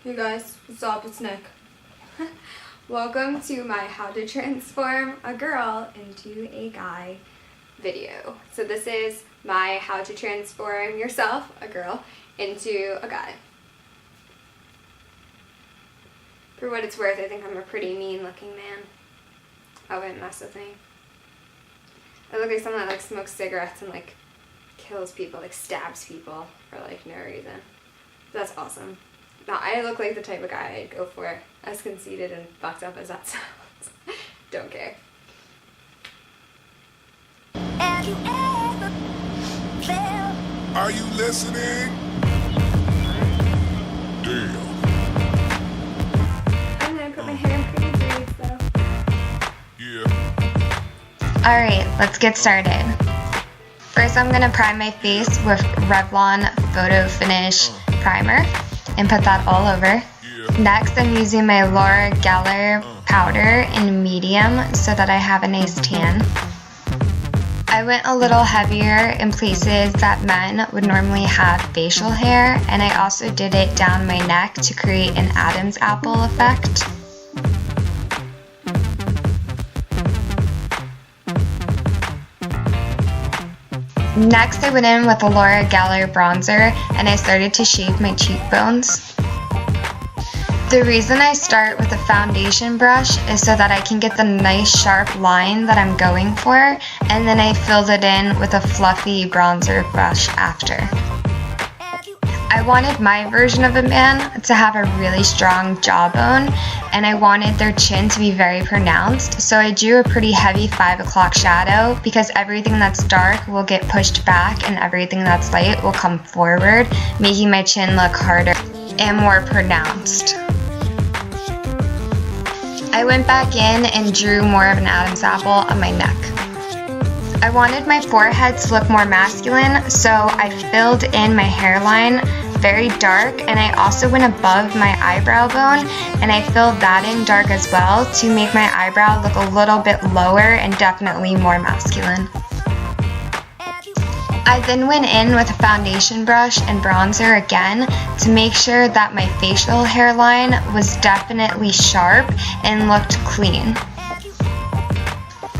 Hey guys, what's up? It's Nick. Welcome to my How to Transform a Girl into a Guy video. So this is my How to Transform Yourself, a girl, into a guy. For what it's worth, I think I'm a pretty mean looking man. I wouldn't mess with me. I look like someone that smokes cigarettes and kills people, stabs people for no reason. That's awesome. Now, I look like the type of guy I'd go for, as conceited and fucked up as that sounds. Don't care. Are you listening? Damn. I'm gonna put my hair in pretty braids though. Yeah. Alright, let's get started. First, I'm gonna prime my face with Revlon Photo Finish Primer and put that all over. Next, I'm using my Laura Geller powder in medium so that I have a nice tan. I went a little heavier in places that men would normally have facial hair, and I also did it down my neck to create an Adam's apple effect. Next, I went in with a Laura Geller bronzer and I started to shape my cheekbones. The reason I start with a foundation brush is so that I can get the nice sharp line that I'm going for, and then I filled it in with a fluffy bronzer brush after. I wanted my version of a man to have a really strong jawbone, and I wanted their chin to be very pronounced, so I drew a pretty heavy 5 o'clock shadow because everything that's dark will get pushed back and everything that's light will come forward, making my chin look harder and more pronounced. I went back in and drew more of an Adam's apple on my neck. I wanted my forehead to look more masculine, so I filled in my hairline very dark, and I also went above my eyebrow bone and I filled that in dark as well to make my eyebrow look a little bit lower and definitely more masculine. I then went in with a foundation brush and bronzer again to make sure that my facial hairline was definitely sharp and looked clean.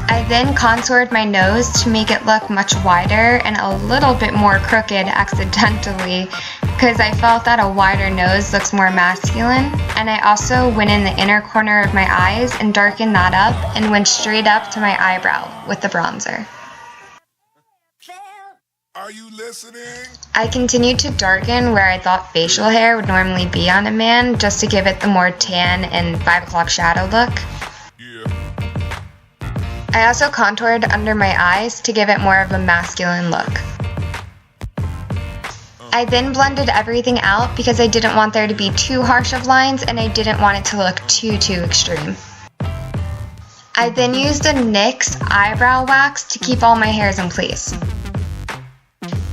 I then contoured my nose to make it look much wider and a little bit more crooked accidentally because I felt that a wider nose looks more masculine, and I also went in the inner corner of my eyes and darkened that up and went straight up to my eyebrow with the bronzer. Are you listening? I continued to darken where I thought facial hair would normally be on a man just to give it the more tan and 5 o'clock shadow look. I also contoured under my eyes to give it more of a masculine look. I then blended everything out because I didn't want there to be too harsh of lines and I didn't want it to look too extreme. I then used a NYX eyebrow wax to keep all my hairs in place.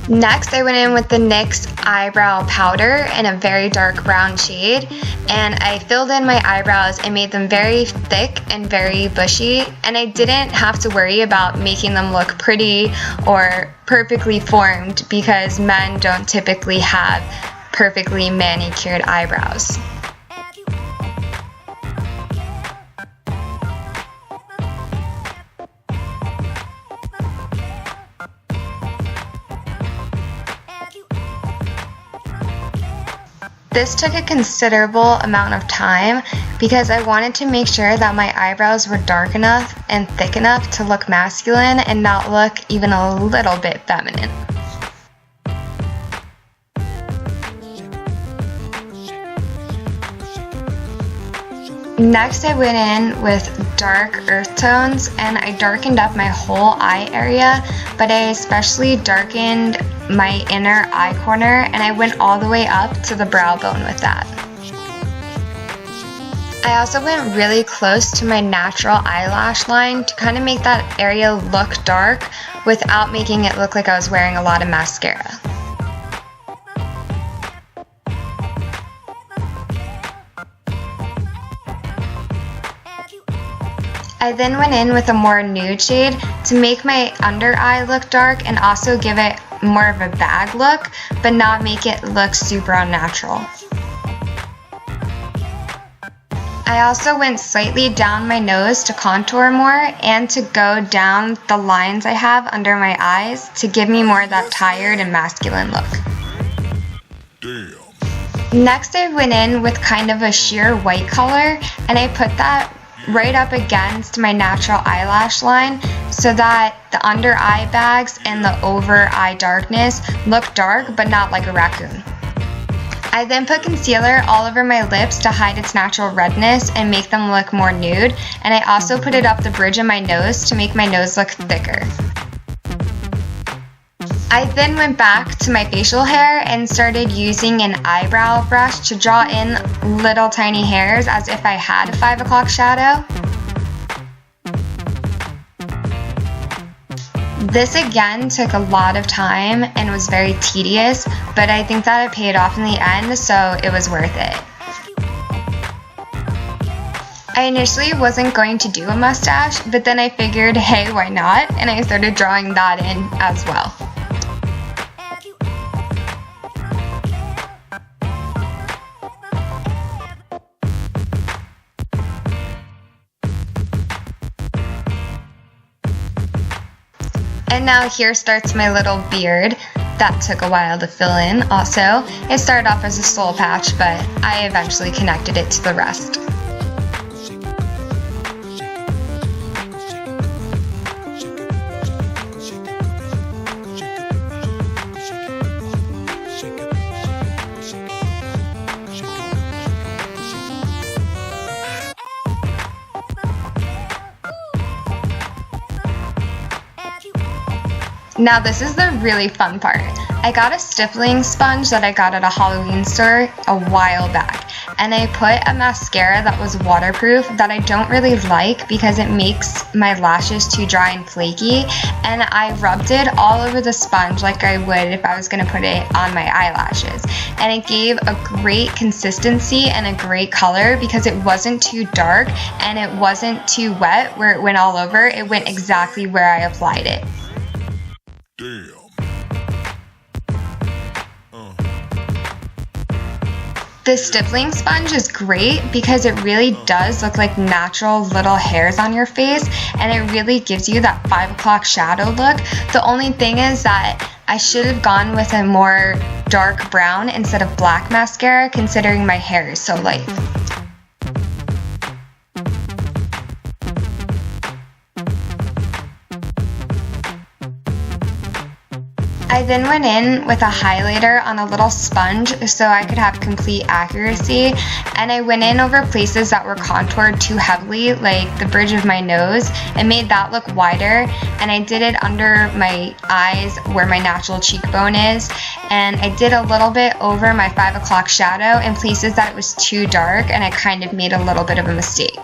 Next, I went in with the NYX eyebrow powder in a very dark brown shade, and I filled in my eyebrows and made them very thick and very bushy, and I didn't have to worry about making them look pretty or perfectly formed because men don't typically have perfectly manicured eyebrows. This took a considerable amount of time because I wanted to make sure that my eyebrows were dark enough and thick enough to look masculine and not look even a little bit feminine. Next, I went in with dark earth tones and I darkened up my whole eye area, but I especially darkened my inner eye corner and I went all the way up to the brow bone with that. I also went really close to my natural eyelash line to kind of make that area look dark without making it look like I was wearing a lot of mascara. I then went in with a more nude shade to make my under eye look dark and also give it more of a bag look, but not make it look super unnatural. I also went slightly down my nose to contour more and to go down the lines I have under my eyes to give me more of that tired and masculine look. Damn. Next, I went in with kind of a sheer white color, and I put that right up against my natural eyelash line so that the under eye bags and the over eye darkness look dark but not like a raccoon. I then put concealer all over my lips to hide its natural redness and make them look more nude, and I also put it up the bridge of my nose to make my nose look thicker. I then went back to my facial hair and started using an eyebrow brush to draw in little tiny hairs as if I had a 5 o'clock shadow. This again took a lot of time and was very tedious, but I think that it paid off in the end, so it was worth it. I initially wasn't going to do a mustache, but then I figured, hey, why not? And I started drawing that in as well. And now here starts my little beard. That took a while to fill in also. It started off as a soul patch, but I eventually connected it to the rest. Now this is the really fun part. I got a stippling sponge that I got at a Halloween store a while back, and I put a mascara that was waterproof that I don't really like because it makes my lashes too dry and flaky, and I rubbed it all over the sponge like I would if I was going to put it on my eyelashes, and it gave a great consistency and a great color because it wasn't too dark and it wasn't too wet where it went all over. It went exactly where I applied it. Damn. The stippling sponge is great because it really does look like natural little hairs on your face, and it really gives you that 5 o'clock shadow look. The only thing is that I should have gone with a more dark brown instead of black mascara considering my hair is so light. I then went in with a highlighter on a little sponge so I could have complete accuracy, and I went in over places that were contoured too heavily, like the bridge of my nose, and made that look wider, and I did it under my eyes where my natural cheekbone is, and I did a little bit over my 5 o'clock shadow in places that it was too dark and I kind of made a little bit of a mistake.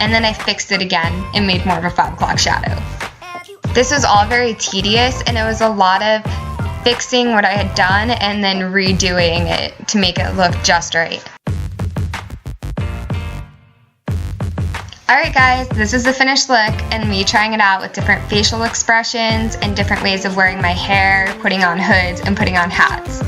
And then I fixed it again and made more of a 5 o'clock shadow. This was all very tedious, and it was a lot of fixing what I had done and then redoing it to make it look just right. Alright guys, this is the finished look and me trying it out with different facial expressions and different ways of wearing my hair, putting on hoods, and putting on hats.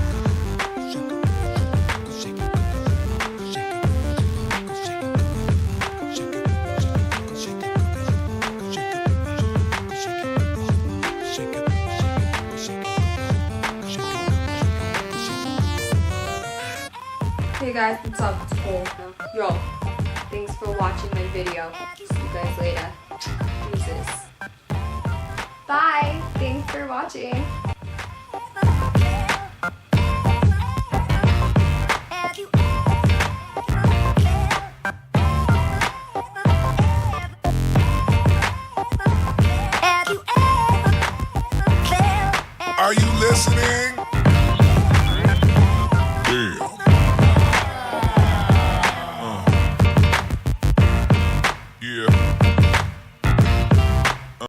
Hey guys, what's up? It's Cole. Yo, thanks for watching my video. See you guys later. Deuces. Bye. Thanks for watching. Are you listening?